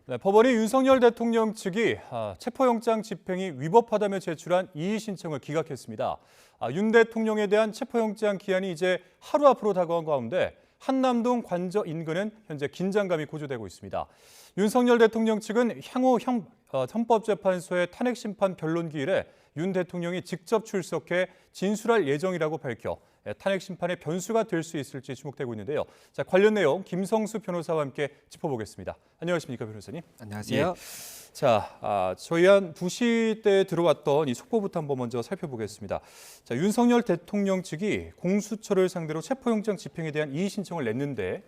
네, 법원이 윤석열 대통령 측이 체포영장 집행이 위법하다며 제출한 이의 신청을 기각했습니다. 윤 대통령에 대한 체포영장 기한이 이제 하루 앞으로 다가온 가운데 한남동 관저 인근은 현재 긴장감이 고조되고 있습니다. 윤석열 대통령 측은 향후 헌법재판소의 탄핵심판 변론기일에 윤 대통령이 직접 출석해 진술할 예정이라고 밝혀 탄핵 심판의 변수가 될 수 있을지 주목되고 있는데요. 자, 관련 내용 김성수 변호사와 함께 짚어보겠습니다. 안녕하십니까, 변호사님? 안녕하세요. 예. 자, 저희 한 2시 때 들어왔던 이 속보부터 한번 먼저 살펴보겠습니다. 자, 윤석열 대통령 측이 공수처를 상대로 체포영장 집행에 대한 이의 신청을 냈는데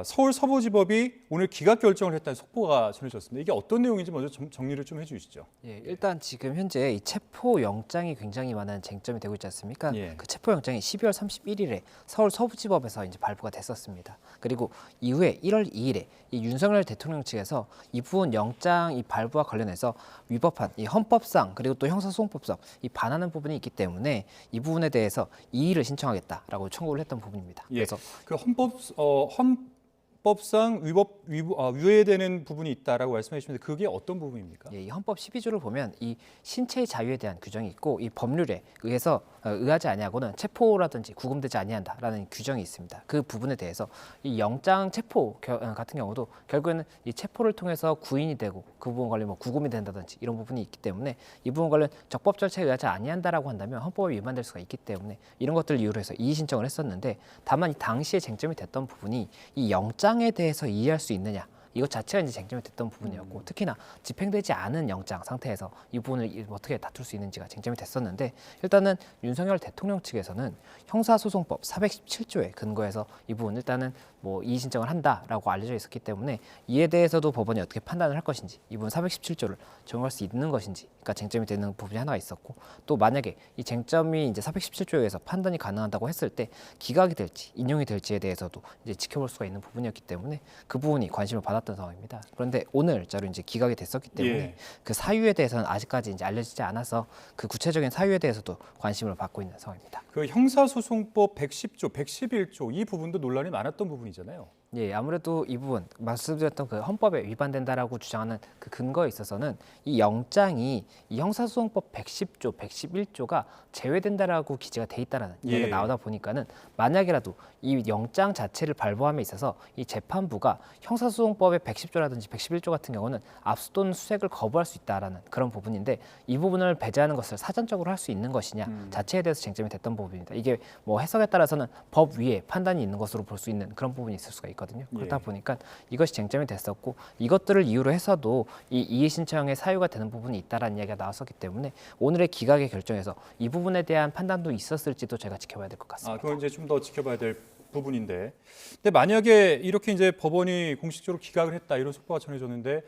서울 서부지법이 오늘 기각 결정을 했다는 속보가 전해졌습니다. 이게 어떤 내용인지 먼저 정리를 좀 해주시죠. 예, 일단 지금 현재 이 체포 영장이 굉장히 많은 쟁점이 되고 있지 않습니까? 예. 그 체포 영장이 12월 31일에 서울 서부지법에서 이제 발부가 됐었습니다. 그리고 이후에 1월 2일에 이 윤석열 대통령 측에서 이 부분 영장 이 발부와 관련해서 위법한 이 헌법상 그리고 또 형사소송법상 이 반하는 부분이 있기 때문에 이 부분에 대해서 이의를 신청하겠다라고 청구를 했던 부분입니다. 예. 그래서 그 헌법상 위배되는 부분이 있다라고 말씀해 주시는데 그게 어떤 부분입니까? 예, 이 헌법 12조를 보면 이 신체의 자유에 대한 규정이 있고 이 법률에 의해서 의하지 아니하고는 체포라든지 구금되지 아니한다라는 규정이 있습니다. 그 부분에 대해서 이 영장 체포 같은 경우도 결국에는 이 체포를 통해서 구인이 되고 그 부분 관련 뭐 구금이 된다든지 이런 부분이 있기 때문에 이 부분 관련 적법 절차에 의하지 아니한다라고 한다면 헌법에 위반될 수가 있기 때문에 이런 것들 이유로 해서 이의 신청을 했었는데 다만 이 당시에 쟁점이 됐던 부분이 이 영장에 대해서 이해할 수 있느냐 이것 자체가 이제 쟁점이 됐던 부분이었고 특히나 집행되지 않은 영장 상태에서 이 부분을 어떻게 다툴 수 있는지가 쟁점이 됐었는데 일단은 윤석열 대통령 측에서는 형사소송법 417조에 근거해서 이 부분 일단은 뭐 이의 신청을 한다라고 알려져 있었기 때문에 이에 대해서도 법원이 어떻게 판단을 할 것인지 이 부분 417조를 적용할 수 있는 것인지가 쟁점이 되는 부분이 하나가 있었고 또 만약에 이 쟁점이 이제 417조에 의해서 판단이 가능하다고 했을 때 기각이 될지 인용이 될지에 대해서도 이제 지켜볼 수가 있는 부분이었기 때문에 그 부분이 관심을 받았던 상황입니다. 그런데 오늘자로 이제 기각이 됐었기 때문에 예. 그 사유에 대해서는 아직까지 이제 알려지지 않아서 그 구체적인 사유에 대해서도 관심을 받고 있는 상황입니다. 그 형사소송법 110조, 111조 이 부분도 논란이 많았던 부분이잖아요. 예, 아무래도 이 부분 말씀드렸던 그 헌법에 위반된다라고 주장하는 그 근거에 있어서는 이 영장이 이 형사소송법 110조, 111조가 제외된다라고 기재가 돼 있다라는 이야기가 나오다 보니까는 만약이라도 이 영장 자체를 발부함에 있어서 이 재판부가 형사소송법의 110조라든지 111조 같은 경우는 압수 또는 수색을 거부할 수 있다라는 그런 부분인데 이 부분을 배제하는 것을 사전적으로 할 수 있는 것이냐 자체에 대해서 쟁점이 됐던 부분입니다. 이게 뭐 해석에 따라서는 법 위에 판단이 있는 것으로 볼 수 있는 그런 부분이 있을 수가 있거든요. 그렇다 보니까 이것이 쟁점이 됐었고 이것들을 이유로 해서도 이 이의 신청의 사유가 되는 부분이 있다라는 이야기가 나왔었기 때문에 오늘의 기각의 결정에서 이 부분에 대한 판단도 있었을지도 저희가 지켜봐야 될 것 같습니다. 그건 이제 좀 더 지켜봐야 될 부분인데, 근데 만약에 이렇게 이제 법원이 공식적으로 기각을 했다 이런 속보가 전해졌는데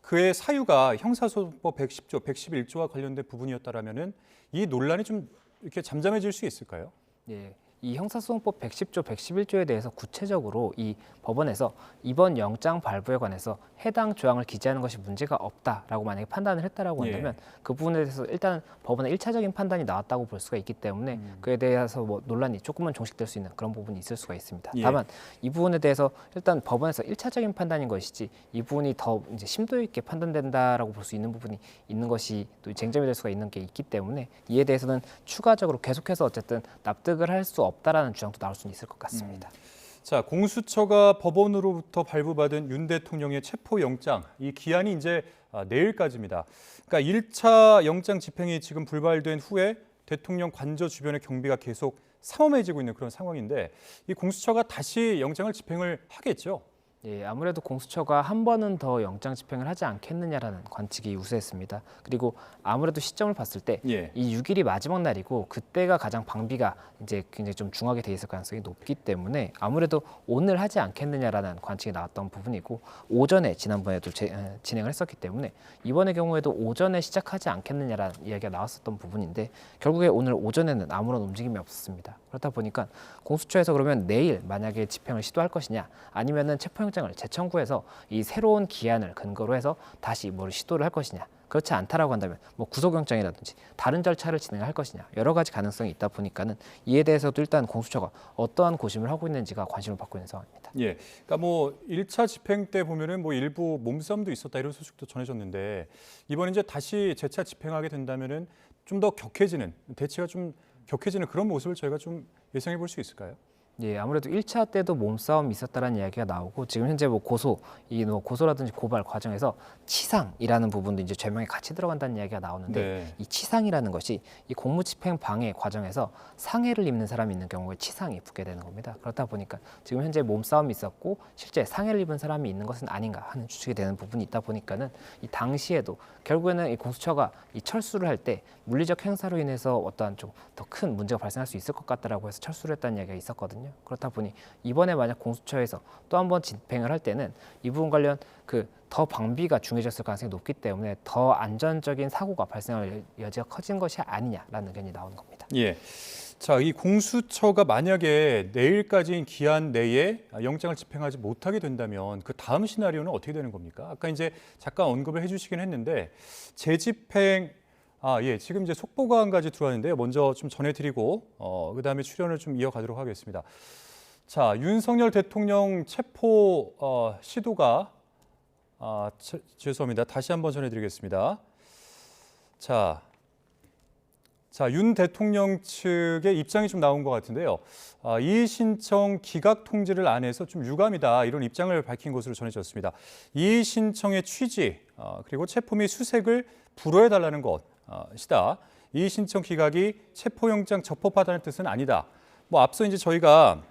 그의 사유가 형사소송법 110조, 111조와 관련된 부분이었다라면은 이 논란이 좀 이렇게 잠잠해질 수 있을까요? 예. 이 형사소송법 110조, 111조에 대해서 구체적으로 이 법원에서 이번 영장 발부에 관해서 해당 조항을 기재하는 것이 문제가 없다라고 만약에 판단을 했다라고 한다면 그 부분에 대해서 일단 법원의 1차적인 판단이 나왔다고 볼 수가 있기 때문에 그에 대해서 뭐 논란이 조금은 종식될 수 있는 그런 부분이 있을 수가 있습니다. 다만 이 부분에 대해서 일단 법원에서 1차적인 판단인 것이지 이 부분이 더 이제 심도 있게 판단된다라고 볼 수 있는 부분이 있는 것이 또 쟁점이 될 수가 있는 게 있기 때문에 이에 대해서는 추가적으로 계속해서 어쨌든 납득을 할 수 없다라는 주장도 나올 수 있을 것 같습니다. 자, 공수처가 법원으로부터 발부받은 윤 대통령의 체포영장, 이 기한이 이제 내일까지입니다. 그러니까 1차 영장 집행이 지금 불발된 후에 대통령 관저 주변의 경비가 계속 삼엄해지고 있는 그런 상황인데 이 공수처가 다시 영장을 집행을 하겠죠? 예, 아무래도 공수처가 한 번은 더 영장 집행을 하지 않겠느냐라는 관측이 우세했습니다. 그리고 아무래도 시점을 봤을 때 이 6일이 마지막 날이고 그때가 가장 방비가 이제 굉장히 좀 중하게 돼 있을 가능성이 높기 때문에 아무래도 오늘 하지 않겠느냐라는 관측이 나왔던 부분이고 오전에 지난번에도 진행을 했었기 때문에 이번의 경우에도 오전에 시작하지 않겠느냐라는 이야기가 나왔었던 부분인데 결국에 오늘 오전에는 아무런 움직임이 없었습니다. 그렇다 보니까 공수처에서 그러면 내일 만약에 집행을 시도할 것이냐 아니면은 체포영장을 재청구해서 이 새로운 기한을 근거로 해서 다시 뭘 시도를 할 것이냐 그렇지 않다라고 한다면 뭐 구속영장이라든지 다른 절차를 진행할 것이냐 여러 가지 가능성이 있다 보니까는 이에 대해서도 일단 공수처가 어떠한 고심을 하고 있는지가 관심을 받고 있는 상황입니다. 예, 그러니까 뭐 1차 집행 때 보면은 뭐 일부 몸싸움도 있었다 이런 소식도 전해졌는데 이번 이제 다시 재차 집행하게 된다면은 좀 더 격해지는 대치가 좀 격해지는 그런 모습을 저희가 좀 예상해 볼 수 있을까요? 예, 아무래도 1차 때도 몸싸움이 있었다라는 이야기가 나오고 지금 현재 뭐 고소라든지 고발 과정에서 치상이라는 부분도 이제 죄명에 같이 들어간다는 이야기가 나오는데 네. 이 치상이라는 것이 이 공무집행 방해 과정에서 상해를 입는 사람이 있는 경우에 치상이 붙게 되는 겁니다. 그렇다 보니까 지금 현재 몸싸움이 있었고 실제 상해를 입은 사람이 있는 것은 아닌가 하는 추측이 되는 부분이 있다 보니까는 이 당시에도 결국에는 이 공수처가 이 철수를 할 때 물리적 행사로 인해서 어떠한 좀 더 큰 문제가 발생할 수 있을 것 같다라고 해서 철수를 했다는 이야기가 있었거든요. 그렇다 보니 이번에 만약 공수처에서 또 한 번 집행을 할 때는 이 부분 관련 그 더 방비가 중요해졌을 가능성이 높기 때문에 더 안전적인 사고가 발생할 여지가 커진 것이 아니냐라는 의견이 나오는 겁니다. 예. 자, 이 공수처가 만약에 내일까지인 기한 내에 영장을 집행하지 못하게 된다면 그 다음 시나리오는 어떻게 되는 겁니까? 아까 이제 잠깐 언급을 해주시긴 했는데 재집행 예, 지금 이제 속보가안까지 들어왔는데요. 먼저 좀 전해드리고 그다음에 출연을 좀 이어가도록 하겠습니다. 자, 윤석열 대통령 체포 시도가 죄송합니다. 다시 한번 전해드리겠습니다. 자, 윤 대통령 측의 입장이 좀 나온 것 같은데요. 이의 신청 기각 통지를 안 해서 좀 유감이다 이런 입장을 밝힌 것으로 전해졌습니다. 이의 신청의 취지 그리고 체포 및 수색을 불허해달라는 것이다. 이의 신청 기각이 체포영장 적법하다는 뜻은 아니다. 뭐 앞서 이제 저희가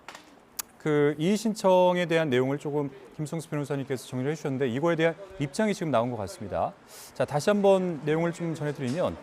그 이의 신청에 대한 내용을 조금 김성수 변호사님께서 정리를 해주셨는데 이거에 대한 입장이 지금 나온 것 같습니다. 자, 다시 한번 내용을 좀 전해드리면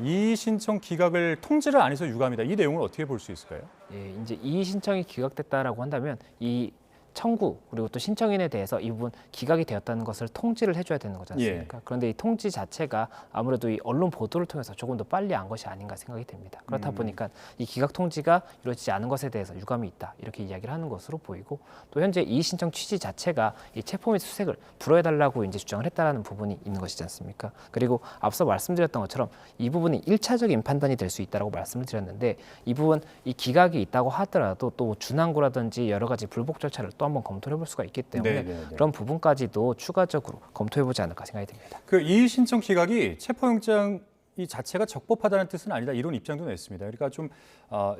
이의 신청 기각을 통지를 안 해서 유감이다. 이 내용을 어떻게 볼 수 있을까요? 예, 이제 이의 신청이 기각됐다라고 한다면 이 청구 그리고 또 신청인에 대해서 이 부분 기각이 되었다는 것을 통지를 해줘야 되는 거지 않습니까? 그런데 이 통지 자체가 아무래도 이 언론 보도를 통해서 조금 더 빨리 안 것이 아닌가 생각이 됩니다. 그렇다 보니까 이 기각 통지가 이루어지지 않은 것에 대해서 유감이 있다 이렇게 이야기를 하는 것으로 보이고 또 현재 이의 신청 취지 자체가 이 체포 및 수색을 불허해달라고 이제 주장을 했다라는 부분이 있는 것이지 않습니까? 그리고 앞서 말씀드렸던 것처럼 이 부분이 1차적인 판단이 될 수 있다라고 말씀을 드렸는데 이 부분 이 기각이 있다고 하더라도 또 준항고라든지 여러 가지 불복 절차를 또 한번 검토를 해볼 수가 있기 때문에 그런 부분까지도 추가적으로 검토해보지 않을까 생각이 듭니다. 그 이의 신청 기각이 체포영장 이 자체가 적법하다는 뜻은 아니다 이런 입장도 냈습니다. 그러니까 좀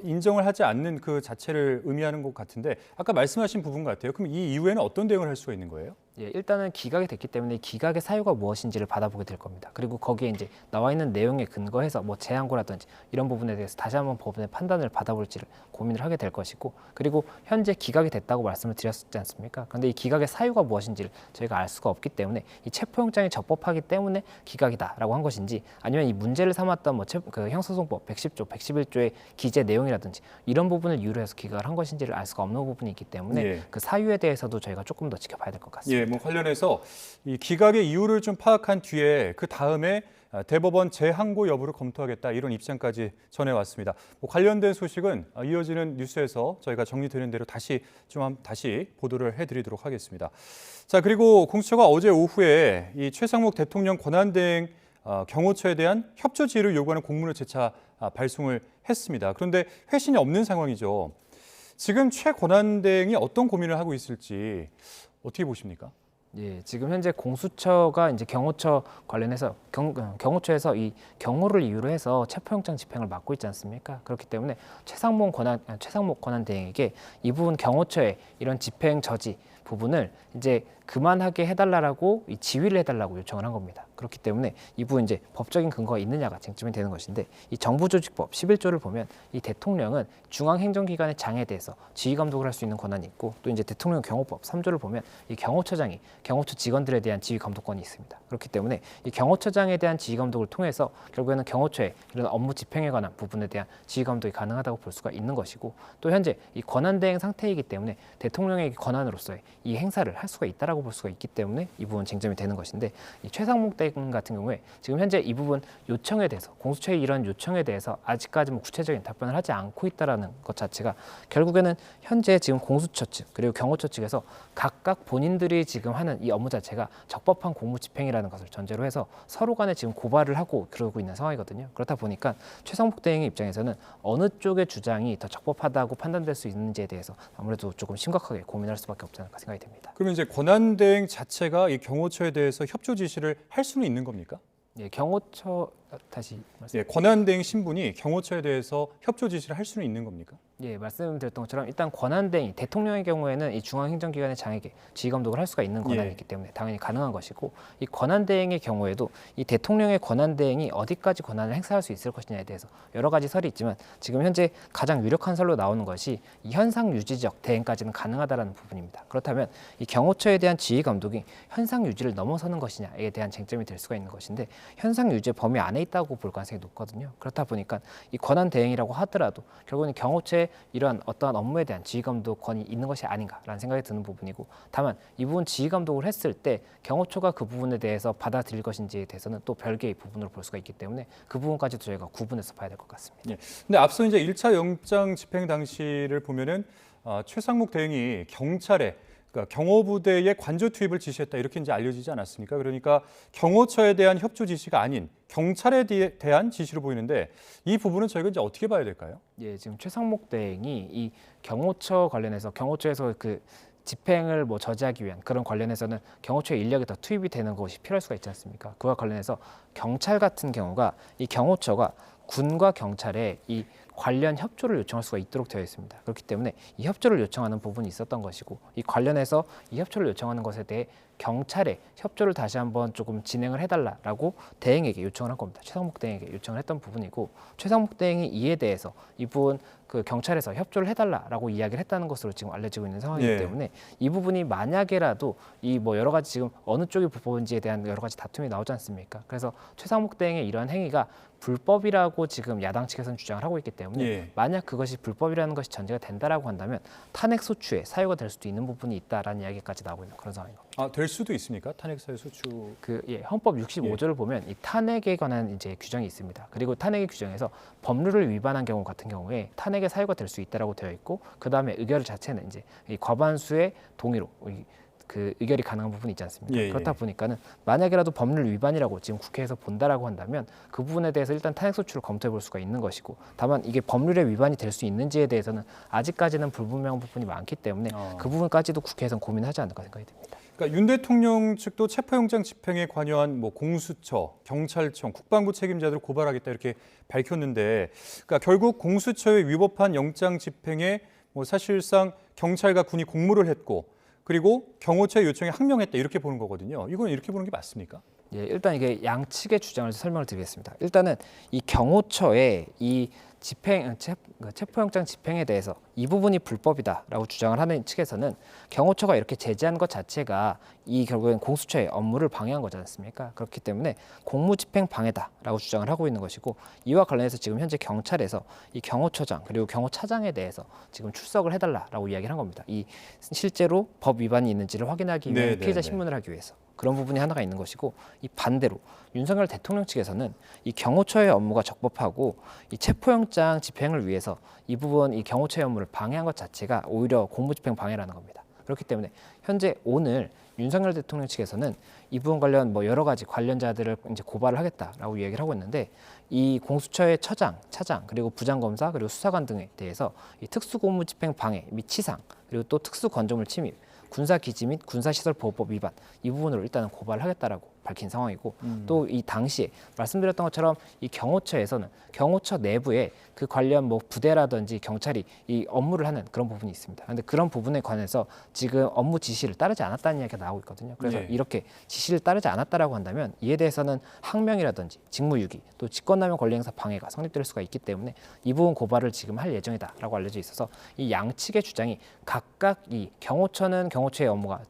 인정을 하지 않는 그 자체를 의미하는 것 같은데 아까 말씀하신 부분 같아요. 그럼 이 이후에는 어떤 대응을 할 수가 있는 거예요? 예, 일단은 기각이 됐기 때문에 기각의 사유가 무엇인지를 받아보게 될 겁니다. 그리고 거기에 이제 나와 있는 내용에 근거해서 뭐 재항고라든지 이런 부분에 대해서 다시 한번 법원의 판단을 받아볼지를 고민을 하게 될 것이고 그리고 현재 기각이 됐다고 말씀을 드렸지 않습니까? 그런데 이 기각의 사유가 무엇인지를 저희가 알 수가 없기 때문에 이 체포영장이 적법하기 때문에 기각이다라고 한 것인지 아니면 이 문제를 삼았던 그 형사소송법 110조, 111조의 기재 내용이라든지 이런 부분을 이유로 해서 기각을 한 것인지를 알 수가 없는 부분이 있기 때문에 그 사유에 대해서도 저희가 조금 더 지켜봐야 될 것 같습니다. 뭐 관련해서 이 기각의 이유를 좀 파악한 뒤에 그 다음에 대법원 재항고 여부를 검토하겠다 이런 입장까지 전해왔습니다. 뭐 관련된 소식은 이어지는 뉴스에서 저희가 정리되는 대로 다시 보도를 해드리도록 하겠습니다. 자, 그리고 공수처가 어제 오후에 이 최상목 대통령 권한대행 경호처에 대한 협조 지휘를 요구하는 공문을 재차 발송을 했습니다. 그런데 회신이 없는 상황이죠. 지금 최 권한대행이 어떤 고민을 하고 있을지 어떻게 보십니까? 예, 지금 현재 공수처가 이제 경호처 관련해서 경호처에서 이 경호를 이유로 해서 체포영장 집행을 맡고 있지 않습니까? 그렇기 때문에 최상목 권한대행에게 이 부분 경호처의 이런 집행 저지 부분을 이제 그만하게 해달라고 이 지휘를 해달라고 요청을 한 겁니다. 그렇기 때문에 이 부분 이제 법적인 근거가 있느냐가 쟁점이 되는 것인데 이 정부조직법 11조를 보면 이 대통령은 중앙행정기관의 장에 대해서 지휘 감독을 할 수 있는 권한이 있고 또 이제 대통령 경호법 3조를 보면 이 경호처장이 경호처 직원들에 대한 지휘 감독권이 있습니다. 그렇기 때문에 이 경호처장에 대한 지휘 감독을 통해서 결국에는 경호처의 이런 업무 집행에 관한 부분에 대한 지휘 감독이 가능하다고 볼 수가 있는 것이고 또 현재 이 권한대행 상태이기 때문에 대통령의 권한으로서의 이 행사를 할 수가 있다라고 볼 수가 있기 때문에 이 부분 쟁점이 되는 것인데 이 최상목 대행 같은 경우에 지금 현재 이 부분 요청에 대해서 공수처의 이런 요청에 대해서 아직까지 뭐 구체적인 답변을 하지 않고 있다라는 것 자체가 결국에는 현재 지금 공수처 측 그리고 경호처 측에서 각각 본인들이 지금 하는 이 업무 자체가 적법한 공무집행이라는 것을 전제로 해서 서로 간에 지금 고발을 하고 그러고 있는 상황이거든요. 그렇다 보니까 최상목 대행의 입장에서는 어느 쪽의 주장이 더 적법하다고 판단될 수 있는지에 대해서 아무래도 조금 심각하게 고민할 수밖에 없지 않을까 생각이 됩니다. 그러면 이제 권한대행 자체가 이 경호처에 대해서 협조 지시를 할 수는 있는 겁니까? 예, 경호처 다시 말씀. 예, 권한대행 신분이 경호처에 대해서 협조 지시를 할 수는 있는 겁니까? 예, 말씀드렸던 것처럼 일단 권한대행이 대통령의 경우에는 이 중앙행정기관의 장에게 지휘감독을 할 수가 있는 권한이 예. 있기 때문에 당연히 가능한 것이고 이 권한대행의 경우에도 이 대통령의 권한대행이 어디까지 권한을 행사할 수 있을 것이냐에 대해서 여러 가지 설이 있지만 지금 현재 가장 유력한 설로 나오는 것이 이 현상 유지적 대행까지는 가능하다라는 부분입니다. 그렇다면 이 경호처에 대한 지휘감독이 현상 유지를 넘어서는 것이냐에 대한 쟁점이 될 수가 있는 것인데 현상 유지의 범위 안에 있다고 볼 가능성이 높거든요. 그렇다 보니까 이 권한대행이라고 하더라도 결국은 경호처의 이러한 어떠한 업무에 대한 지휘감독권이 있는 것이 아닌가라는 생각이 드는 부분이고 다만 이 부분 지휘감독을 했을 때 경호처가 그 부분에 대해서 받아들일 것인지에 대해서는 또 별개의 부분으로 볼 수가 있기 때문에 그 부분까지도 저희가 구분해서 봐야 될 것 같습니다. 예. 근데 앞서 이제 1차 영장 집행 당시를 보면은 최상목 대행이 경찰에 그러니까 경호부대의 관저 투입을 지시했다 이렇게 이제 알려지지 않았습니까? 그러니까 경호처에 대한 협조 지시가 아닌 경찰에 대한 지시로 보이는데 이 부분은 저희가 이제 어떻게 봐야 될까요? 예, 지금 최상목 대행이 이 경호처 관련해서 경호처에서 그 집행을 뭐 저지하기 위한 그런 관련해서는 경호처의 인력이 더 투입이 되는 것이 필요할 수가 있지 않습니까? 그와 관련해서 경찰 같은 경우가 이 경호처가 군과 경찰의 이 관련 협조를 요청할 수가 있도록 되어 있습니다. 그렇기 때문에 이 협조를 요청하는 부분이 있었던 것이고 이 관련해서 이 협조를 요청하는 것에 대해 경찰의 협조를 다시 한번 조금 진행을 해달라라고 대행에게 요청을 한 겁니다. 최상목 대행에게 요청을 했던 부분이고 최상목 대행이 이에 대해서 이 부분 그 경찰에서 협조를 해달라라고 이야기를 했다는 것으로 지금 알려지고 있는 상황이기 예. 때문에 이 부분이 만약에라도 이 뭐 여러 가지 지금 어느 쪽이 불법인지에 대한 여러 가지 다툼이 나오지 않습니까? 그래서 최상목 대행의 이러한 행위가 불법이라고 지금 야당 측에서는 주장을 하고 있기 때문에 예. 만약 그것이 불법이라는 것이 전제가 된다라고 한다면 탄핵 소추에 사유가 될 수도 있는 부분이 있다라는 이야기까지 나오고 있는 그런 상황인 겁니다. 될 수도 있습니까? 탄핵 사유 소추. 헌법 65조를 보면 이 탄핵에 관한 이제 규정이 있습니다. 그리고 탄핵의 규정에서 법률을 위반한 경우 같은 경우에 탄핵의 사유가 될 수 있다라고 되어 있고 그 다음에 의결 자체는 이제 이 과반수의 동의로 그 의결이 가능한 부분이 있지 않습니까? 예, 예. 그렇다 보니까는 만약이라도 법률 위반이라고 지금 국회에서 본다라고 한다면 그 부분에 대해서 일단 탄핵 소추를 검토해 볼 수가 있는 것이고 다만 이게 법률의 위반이 될 수 있는지에 대해서는 아직까지는 불분명한 부분이 많기 때문에 그 부분까지도 국회에서는 고민하지 않을까 생각이 됩니다. 그러니까 윤 대통령 측도 체포영장 집행에 관여한 뭐 공수처, 경찰청, 국방부 책임자들을 고발하겠다 이렇게 밝혔는데, 그러니까 결국 공수처에 위법한 영장 집행에 뭐 사실상 경찰과 군이 공모를 했고, 그리고 경호처의 요청에 항명했다 이렇게 보는 거거든요. 이건 이렇게 보는 게 맞습니까? 예, 일단 이게 양측의 주장을 설명을 드리겠습니다. 일단은 이 경호처의 이 체포영장 집행에 대해서 이 부분이 불법이다라고 주장을 하는 측에서는 경호처가 이렇게 제재한 것 자체가 이 결국엔 공수처의 업무를 방해한 거지 않습니까? 그렇기 때문에 공무집행 방해다라고 주장을 하고 있는 것이고 이와 관련해서 지금 현재 경찰에서 이 경호처장 그리고 경호차장에 대해서 지금 출석을 해달라라고 이야기를 한 겁니다. 이 실제로 법 위반이 있는지를 확인하기 위한 네, 피해자 네, 네. 신문을 하기 위해서. 그런 부분이 하나가 있는 것이고 이 반대로 윤석열 대통령 측에서는 이 경호처의 업무가 적법하고 이 체포영장 집행을 위해서 이 부분 이 경호처의 업무를 방해한 것 자체가 오히려 공무집행 방해라는 겁니다. 그렇기 때문에 현재 오늘 윤석열 대통령 측에서는 이 부분 관련 뭐 여러 가지 관련자들을 이제 고발을 하겠다라고 얘기를 하고 있는데 이 공수처의 처장, 차장 그리고 부장검사 그리고 수사관 등에 대해서 이 특수공무집행 방해 및 치상 그리고 또 특수건조물 침입 군사기지 및 군사시설보호법 위반 이 부분으로 일단은 고발을 하겠다라고 밝힌 상황이고 또 이 당시에 말씀드렸던 것처럼 이 경호처에서는 경호처 내부에 그 관련 뭐 부대라든지 경찰이 이 업무를 하는 그런 부분이 있습니다. 그런데 그런 부분에 관해서 지금 업무 지시를 따르지 않았다는 이야기가 나오고 있거든요. 그래서 네. 이렇게 지시를 따르지 않았다라고 한다면 이에 대해서는 항명이라든지 직무유기 또 직권남용 권리행사 방해가 성립될 수가 있기 때문에 이 부분 고발을 지금 할 예정이다라고 알려져 있어서 이 양측의 주장이 각각 이 경호처는 경호처의 업무가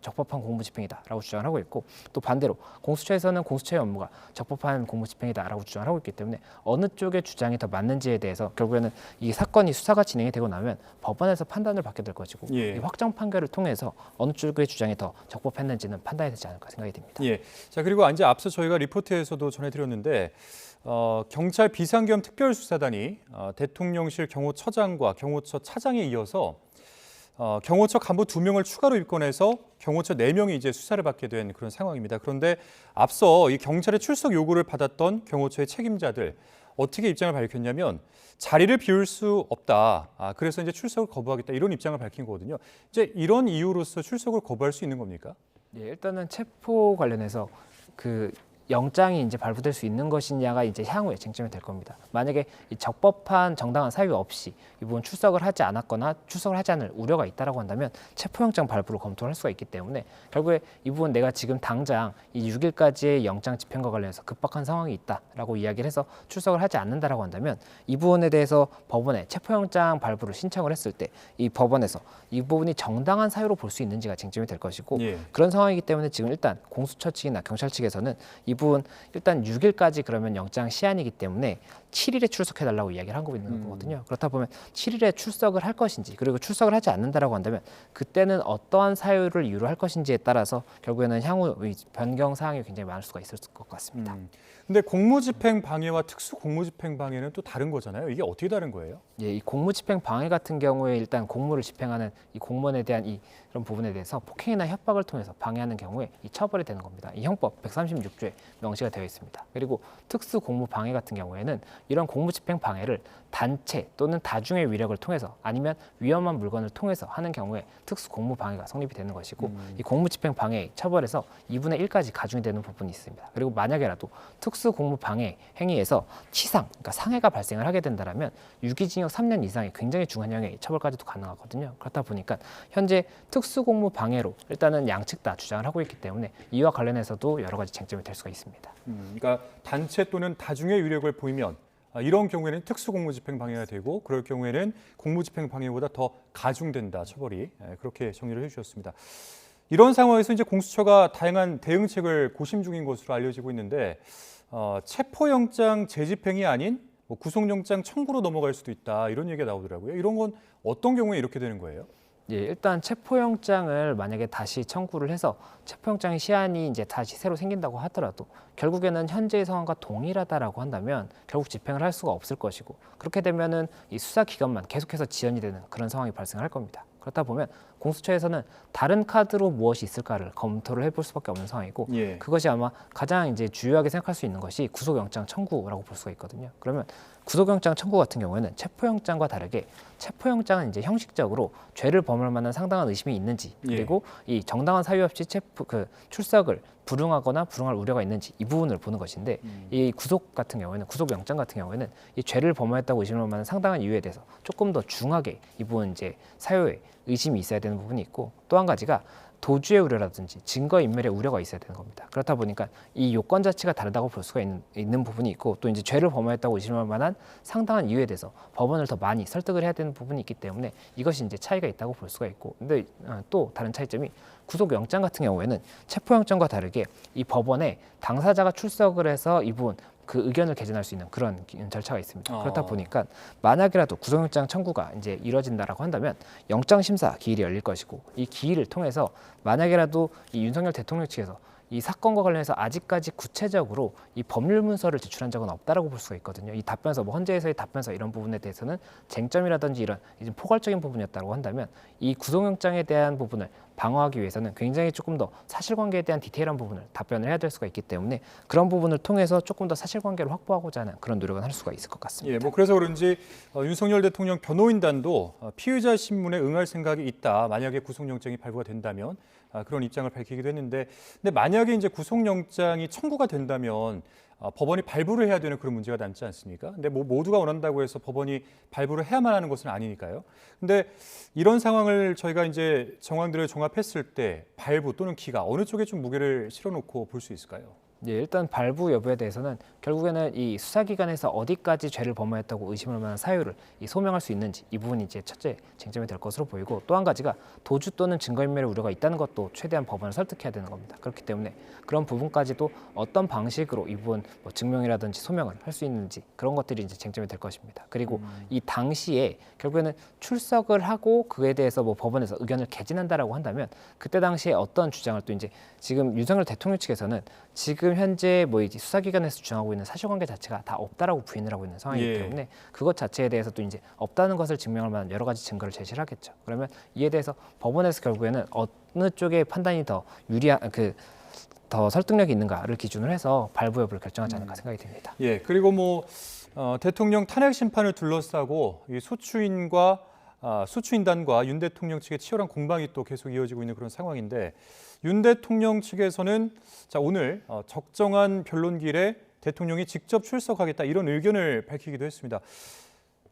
적법한 공무집행이다라고 주장을 하고 있고 또 반대로 공수처에서는 공수처의 업무가 적법한 공무 집행이다라고 주장을 하고 있기 때문에 어느 쪽의 주장이 더 맞는지에 대해서 결국에는 이 사건이 수사가 진행이 되고 나면 법원에서 판단을 받게 될 것이고 예. 이 확정 판결을 통해서 어느 쪽의 주장이 더 적법했는지는 판단이 되지 않을까 생각이 듭니다. 예. 자, 그리고 이제 앞서 저희가 리포트에서도 전해드렸는데 경찰 비상겸 특별수사단이 대통령실 경호처장과 경호처 차장에 이어서 경호처 간부 2명을 추가로 입건해서 경호처 4명이 이제 수사를 받게 된 그런 상황입니다. 그런데 앞서 이 경찰의 출석 요구를 받았던 경호처의 책임자들 어떻게 입장을 밝혔냐면 자리를 비울 수 없다. 그래서 이제 출석을 거부하겠다 이런 입장을 밝힌 거거든요. 이제 이런 이유로서 출석을 거부할 수 있는 겁니까? 예, 일단은 체포 관련해서 그 영장이 이제 발부될 수 있는 것이냐가 이제 향후에 쟁점이 될 겁니다. 만약에 이 적법한 정당한 사유 없이 이 부분 출석을 하지 않았거나 출석을 하지 않을 우려가 있다라고 한다면 체포영장 발부를 검토할 수가 있기 때문에 결국에 이 부분 내가 지금 당장 이 6일까지의 영장 집행과 관련해서 급박한 상황이 있다라고 이야기를 해서 출석을 하지 않는다라고 한다면 이 부분에 대해서 법원에 체포영장 발부를 신청을 했을 때 이 법원에서 이 부분이 정당한 사유로 볼 수 있는지가 쟁점이 될 것이고 예. 그런 상황이기 때문에 지금 일단 공수처 측이나 경찰 측에서는 이 부분 일단 6일까지 그러면 영장 시한이기 때문에 7일에 출석해달라고 이야기를 하고 있는 거거든요. 그렇다 보면 7일에 출석을 할 것인지 그리고 출석을 하지 않는다라고 한다면 그때는 어떠한 사유를 이유로 할 것인지에 따라서 결국에는 향후 변경 사항이 굉장히 많을 수가 있을 것 같습니다. 근데 공무집행 방해와 특수 공무집행 방해는 또 다른 거잖아요. 이게 어떻게 다른 거예요? 예, 이 공무집행 방해 같은 경우에 일단 공무를 집행하는 이 공무원에 대한 이런 부분에 대해서 폭행이나 협박을 통해서 방해하는 경우에 이 처벌이 되는 겁니다. 이 형법 136조에 명시가 되어 있습니다. 그리고 특수 공무 방해 같은 경우에는 이런 공무집행 방해를 단체 또는 다중의 위력을 통해서 아니면 위험한 물건을 통해서 하는 경우에 특수 공무 방해가 성립이 되는 것이고 이 공무집행 방해 처벌에서 2분의 1까지 가중이 되는 부분이 있습니다. 그리고 만약에라도 특수 공무 방해 행위에서 치상, 그러니까 상해가 발생을 하게 된다면 유기징역 3년 이상의 굉장히 중형의 처벌까지도 가능하거든요. 그렇다 보니까 현재 특수 공무 방해로 일단은 양측 다 주장을 하고 있기 때문에 이와 관련해서도 여러 가지 쟁점이 될 수가 있습니다. 그러니까 단체 또는 다중의 위력을 보이면 이런 경우에는 특수공무집행 방해가 되고 그럴 경우에는 공무집행 방해보다 더 가중된다 처벌이 그렇게 정리를 해주셨습니다. 이런 상황에서 이제 공수처가 다양한 대응책을 고심 중인 것으로 알려지고 있는데 체포영장 재집행이 아닌 뭐 구속영장 청구로 넘어갈 수도 있다 이런 얘기가 나오더라고요. 이런 건 어떤 경우에 이렇게 되는 거예요? 예, 일단 체포영장을 만약에 다시 청구를 해서 체포영장의 시한이 이제 다시 새로 생긴다고 하더라도 결국에는 현재의 상황과 동일하다라고 한다면 결국 집행을 할 수가 없을 것이고 그렇게 되면은 이 수사 기간만 계속해서 지연이 되는 그런 상황이 발생할 겁니다. 그렇다 보면 공수처에서는 다른 카드로 무엇이 있을까를 검토를 해볼 수밖에 없는 상황이고 예. 그것이 아마 가장 이제 주요하게 생각할 수 있는 것이 구속영장 청구라고 볼 수가 있거든요. 그러면 구속영장 청구 같은 경우에는 체포영장과 다르게 체포영장은 이제 형식적으로 죄를 범할 만한 상당한 의심이 있는지 그리고 이 정당한 사유 없이 출석을 불응하거나 불응할 우려가 있는지 이 부분을 보는 것인데 이 구속 같은 경우에는 구속영장 같은 경우에는 이 죄를 범하였다고 의심할 만한 상당한 이유에 대해서 조금 더 중하게 이 부분 이제 사유에 의심이 있어야 되는 부분이 있고 또 한 가지가 도주의 우려라든지 증거인멸의 우려가 있어야 되는 겁니다. 그렇다 보니까 이 요건 자체가 다르다고 볼 수가 있는 부분이 있고 또 이제 죄를 범하였다고 의심할 만한 상당한 이유에 대해서 법원을 더 많이 설득을 해야 되는 부분이 있기 때문에 이것이 이제 차이가 있다고 볼 수가 있고 근데 또 다른 차이점이 구속영장 같은 경우에는 체포영장과 다르게 이 법원에 당사자가 출석을 해서 이 부분 그 의견을 개진할 수 있는 그런 절차가 있습니다. 그렇다 보니까 만약이라도 구속영장 청구가 이제 이뤄진다라고 한다면 영장 심사 기일이 열릴 것이고 이 기일을 통해서 만약이라도 이 윤석열 대통령 측에서 이 사건과 관련해서 아직까지 구체적으로 이 법률 문서를 제출한 적은 없다라고 볼 수가 있거든요. 이 답변서, 뭐 헌재에서의 답변서 이런 부분에 대해서는 쟁점이라든지 이런 이제 포괄적인 부분이었다고 한다면 이 구속영장에 대한 부분을 방어하기 위해서는 굉장히 조금 더 사실관계에 대한 디테일한 부분을 답변을 해야 될 수가 있기 때문에 그런 부분을 통해서 조금 더 사실관계를 확보하고자 하는 그런 노력은 할 수가 있을 것 같습니다. 예, 뭐 그래서 그런지 윤석열 대통령 변호인단도 피의자 신문에 응할 생각이 있다. 만약에 구속영장이 발부가 된다면 그런 입장을 밝히기도 했는데, 근데 만약에 이제 구속영장이 청구가 된다면 법원이 발부를 해야 되는 그런 문제가 남지 않습니까? 근데 뭐 모두가 원한다고 해서 법원이 발부를 해야만 하는 것은 아니니까요. 근데 이런 상황을 저희가 이제 정황들을 종합했을 때 발부 또는 기각 어느 쪽에 좀 무게를 실어놓고 볼 수 있을까요? 예, 일단 발부 여부에 대해서는 결국에는 이 수사기관에서 어디까지 죄를 범하였다고 의심할 만한 사유를 소명할 수 있는지 이 부분이 이제 첫째 쟁점이 될 것으로 보이고, 또 한 가지가 도주 또는 증거인멸의 우려가 있다는 것도 최대한 법원을 설득해야 되는 겁니다. 그렇기 때문에 그런 부분까지도 어떤 방식으로 이 부분 뭐 증명이라든지 소명을 할 수 있는지 그런 것들이 이제 쟁점이 될 것입니다. 그리고 이 당시에 결국에는 출석을 하고 그에 대해서 뭐 법원에서 의견을 개진한다라고 한다면 그때 당시에 어떤 주장을 또 이제 지금 윤석열 대통령 측에서는 지금 현재 뭐 이제 수사기관에서 주장하고 있는 사실관계 자체가 다 없다라고 부인을 하고 있는 상황이기 예. 때문에 그것 자체에 대해서 또 이제 없다는 것을 증명할 만한 여러 가지 증거를 제시를 하겠죠. 그러면 이에 대해서 법원에서 결국에는 어느 쪽의 판단이 더 유리한 더 설득력이 있는가를 기준으로 해서 발부 여부를 결정하지 않을까 생각이 듭니다. 예, 그리고 뭐 대통령 탄핵 심판을 둘러싸고 이 소추인단과 윤 대통령 측의 치열한 공방이 또 계속 이어지고 있는 그런 상황인데, 윤 대통령 측에서는 자, 오늘 적정한 변론기일에 대통령이 직접 출석하겠다 이런 의견을 밝히기도 했습니다.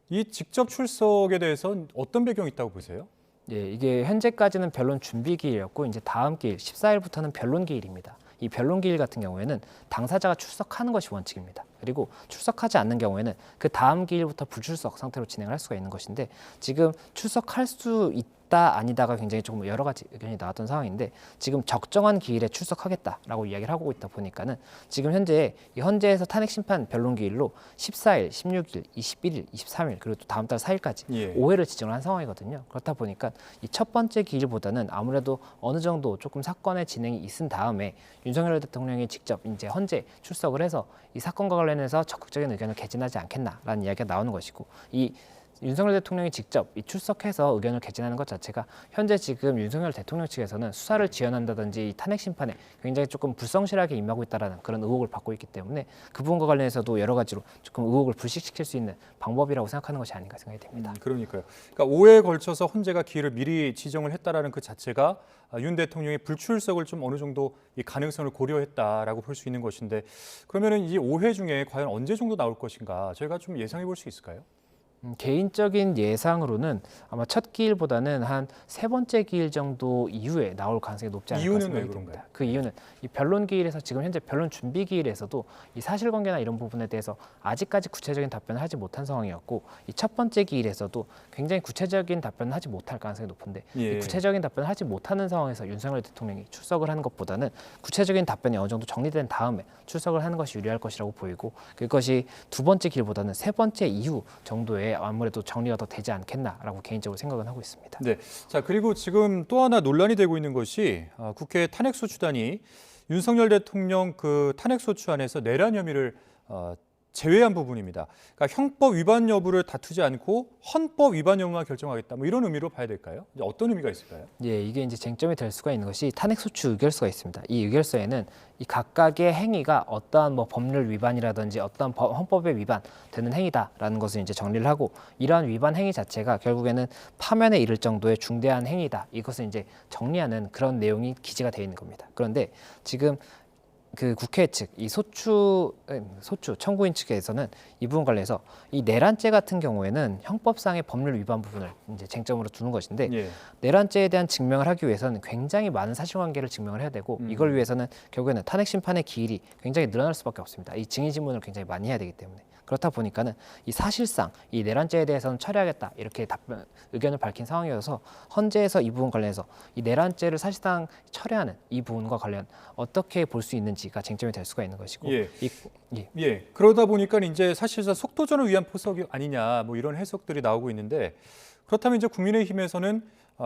이 직접 출석에 대해서 어떤 배경이 있다고 보세요? 예, 이게 현재까지는 변론 준비 기일이었고 이제 다음 기일 14일부터는 변론 기일입니다. 이 변론 기일 같은 경우에는 당사자가 출석하는 것이 원칙입니다. 그리고 출석하지 않는 경우에는 그 다음 기일부터 불출석 상태로 진행을 할 수가 있는 것인데, 지금 출석할 수 있다 아니다가 굉장히 조금 여러 가지 의견이 나왔던 상황인데, 지금 적정한 기일에 출석하겠다라고 이야기를 하고 있다 보니까는 지금 현재에서 탄핵 심판 변론 기일로 14일, 16일, 21일, 23일 그리고 또 다음 달 4일까지 예. 5회를 지정을 한 상황이거든요. 그렇다 보니까 이 첫 번째 기일보다는 아무래도 어느 정도 조금 사건의 진행이 있은 다음에 윤석열 대통령이 직접 이제 헌재 출석을 해서 이 사건과 관련해서 적극적인 의견을 개진하지 않겠나라는 이야기가 나오는 것이고, 이 윤석열 대통령이 직접 출석해서 의견을 개진하는 것 자체가 현재 지금 윤석열 대통령 측에서는 수사를 지연한다든지 탄핵 심판에 굉장히 조금 불성실하게 임하고 있다는 그런 의혹을 받고 있기 때문에 그 부분과 관련해서도 여러 가지로 조금 의혹을 불식시킬 수 있는 방법이라고 생각하는 것이 아닌가 생각이 됩니다. 그러니까요. 그러니까 5회에 걸쳐서 헌재가 기일을 미리 지정을 했다라는 그 자체가 윤 대통령의 불출석을 좀 어느 정도 이 가능성을 고려했다라고 볼 수 있는 것인데, 그러면은 이 5회 중에 과연 언제 정도 나올 것인가 저희가 좀 예상해 볼 수 있을까요? 개인적인 예상으로는 아마 첫 기일보다는 한 세 번째 기일 정도 이후에 나올 가능성이 높지 않을까 이유는 생각이 왜 듭니다. 그런가요? 그 이유는 이 변론 기일에서 지금 현재 변론 준비 기일에서도 이 사실관계나 이런 부분에 대해서 아직까지 구체적인 답변을 하지 못한 상황이었고, 이 첫 번째 기일에서도 굉장히 구체적인 답변을 하지 못할 가능성이 높은데 예. 이 구체적인 답변을 하지 못하는 상황에서 윤석열 대통령이 출석을 하는 것보다는 구체적인 답변이 어느 정도 정리된 다음에 출석을 하는 것이 유리할 것이라고 보이고, 그것이 두 번째 기일보다는 세 번째 이후 정도에 아무래도 정리가 더 되지 않겠나라고 개인적으로 생각은 하고 있습니다. 네. 자, 그리고 지금 또 하나 논란이 되고 있는 것이 국회 탄핵소추단이 윤석열 대통령 그 탄핵소추안에서 내란 혐의를 제외한 부분입니다. 그러니까 형법 위반 여부를 다투지 않고 헌법 위반 여부만 결정하겠다. 뭐 이런 의미로 봐야 될까요? 이제 어떤 의미가 있을까요? 예, 이게 이제 쟁점이 될 수가 있는 것이 탄핵소추 의결서가 있습니다. 이 의결서에는 이 각각의 행위가 어떠한 뭐 법률 위반이라든지 어떠한 헌법에 위반되는 행위다라는 것을 이제 정리를 하고, 이러한 위반 행위 자체가 결국에는 파면에 이를 정도의 중대한 행위다. 이것을 이제 정리하는 그런 내용이 기재가 되어 있는 겁니다. 그런데 지금 그 국회 측, 이 소추 청구인 측에서는 이 부분 관련해서 이 내란죄 같은 경우에는 형법상의 법률 위반 부분을 이제 쟁점으로 두는 것인데, 예. 내란죄에 대한 증명을 하기 위해서는 굉장히 많은 사실관계를 증명을 해야 되고, 이걸 위해서는 결국에는 탄핵 심판의 기일이 굉장히 늘어날 수밖에 없습니다. 이 증인 신문을 굉장히 많이 해야 되기 때문에. 그렇다 보니까는 이 사실상 이 내란죄에 대해서는 처리하겠다 이렇게 의견을 밝힌 상황이어서 헌재에서 이 부분 관련해서 이 내란죄를 사실상 처리하는 이 부분과 관련 어떻게 볼 수 있는지가 쟁점이 될 수가 있는 것이고, 예. 예. 그러다 보니까 이제 사실상 속도전을 위한 포석이 아니냐 뭐 이런 해석들이 나오고 있는데, 그렇다면 이제 국민의힘에서는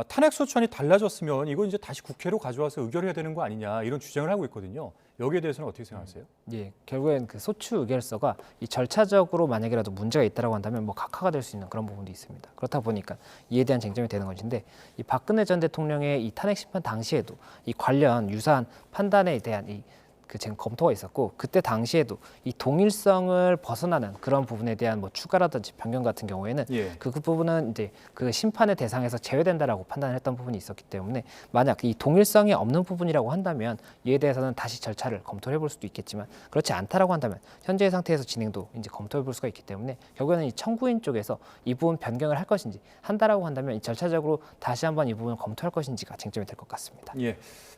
탄핵소추안이 달라졌으면 이거 이제 다시 국회로 가져와서 의결해야 되는 거 아니냐 이런 주장을 하고 있거든요. 여기에 대해서는 어떻게 생각하세요? 예, 결국엔 그 소추 의결서가 이 절차적으로 만약이라도 문제가 있다라고 한다면 뭐 각하가 될 수 있는 그런 부분도 있습니다. 그렇다 보니까 이에 대한 쟁점이 되는 것인데, 이 박근혜 전 대통령의 이 탄핵 심판 당시에도 이 관련 유사한 판단에 대한 그 지금 검토가 있었고, 그때 당시에도 이 동일성을 벗어나는 그런 부분에 대한 뭐 추가라든지 변경 같은 경우에는 예. 그 부분은 이제 그 심판의 대상에서 제외된다라고 판단을 했던 부분이 있었기 때문에, 만약 이 동일성이 없는 부분이라고 한다면 이에 대해서는 다시 절차를 검토해 볼 수도 있겠지만, 그렇지 않다라고 한다면 현재의 상태에서 진행도 이제 검토해 볼 수가 있기 때문에 결국에는 이 청구인 쪽에서 이 부분 변경을 할 것인지, 한다라고 한다면 이 절차적으로 다시 한번 이 부분을 검토할 것인지가 쟁점이 될 것 같습니다. 예.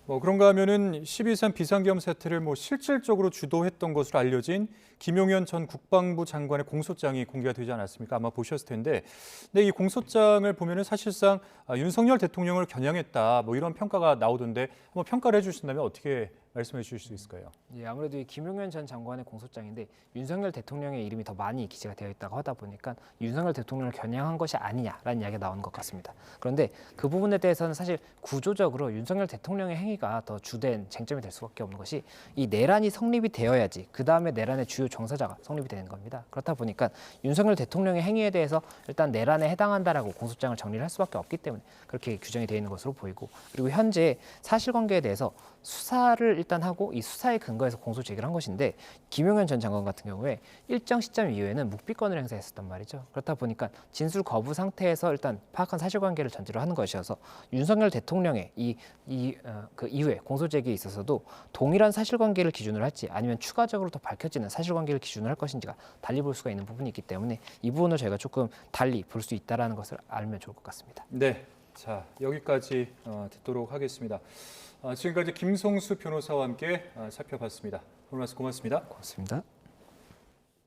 뭐 그런가 하면은 12.3 비상계엄 사태를 사태를 실질적으로 주도했던 것으로 알려진 김용현 전 국방부 장관의 공소장이 공개가 되지 않았습니까? 아마 보셨을 텐데, 근데 이 공소장을 보면은 사실상 윤석열 대통령을 겨냥했다, 이런 평가가 나오던데 한번 평가를 해주신다면 어떻게 말씀해 주실 수 있을까요? 예, 아무래도 이 김용현 전 장관의 공소장인데 윤석열 대통령의 이름이 더 많이 기재가 되어 있다고 하다 보니까 윤석열 대통령을 겨냥한 것이 아니냐라는 이야기가 나오는 것 같습니다. 그런데 그 부분에 대해서는 사실 구조적으로 윤석열 대통령의 행위가 더 주된 쟁점이 될 수밖에 없는 것이 이 내란이 성립이 되어야지 그 다음에 내란의 주요 종사자가 성립이 되는 겁니다. 그렇다 보니까 윤석열 대통령의 행위에 대해서 일단 내란에 해당한다라고 공소장을 정리를 할 수밖에 없기 때문에 그렇게 규정이 되어 있는 것으로 보이고, 그리고 현재 사실관계에 대해서 수사를 일단 하고 이 수사에 근거해서 공소 제기를 한 것인데, 김용현 전 장관 같은 경우에 일정 시점 이후에는 묵비권을 행사했었단 말이죠. 그렇다 보니까 진술 거부 상태에서 일단 파악한 사실관계를 전제로 하는 것이어서 윤석열 대통령의 그 이후에 공소 제기에 있어서도 동일한 사실관계를 기준으로 할지 아니면 추가적으로 더 밝혀지는 사실관계를 기준으로 할 것인지가 달리 볼 수가 있는 부분이 있기 때문에 이 부분을 저희가 조금 달리 볼 수 있다는 것을 알면 좋을 것 같습니다. 네, 자 여기까지 듣도록 하겠습니다. 지금까지 김성수 변호사와 함께 살펴봤습니다. 오늘 말씀 고맙습니다. 고맙습니다.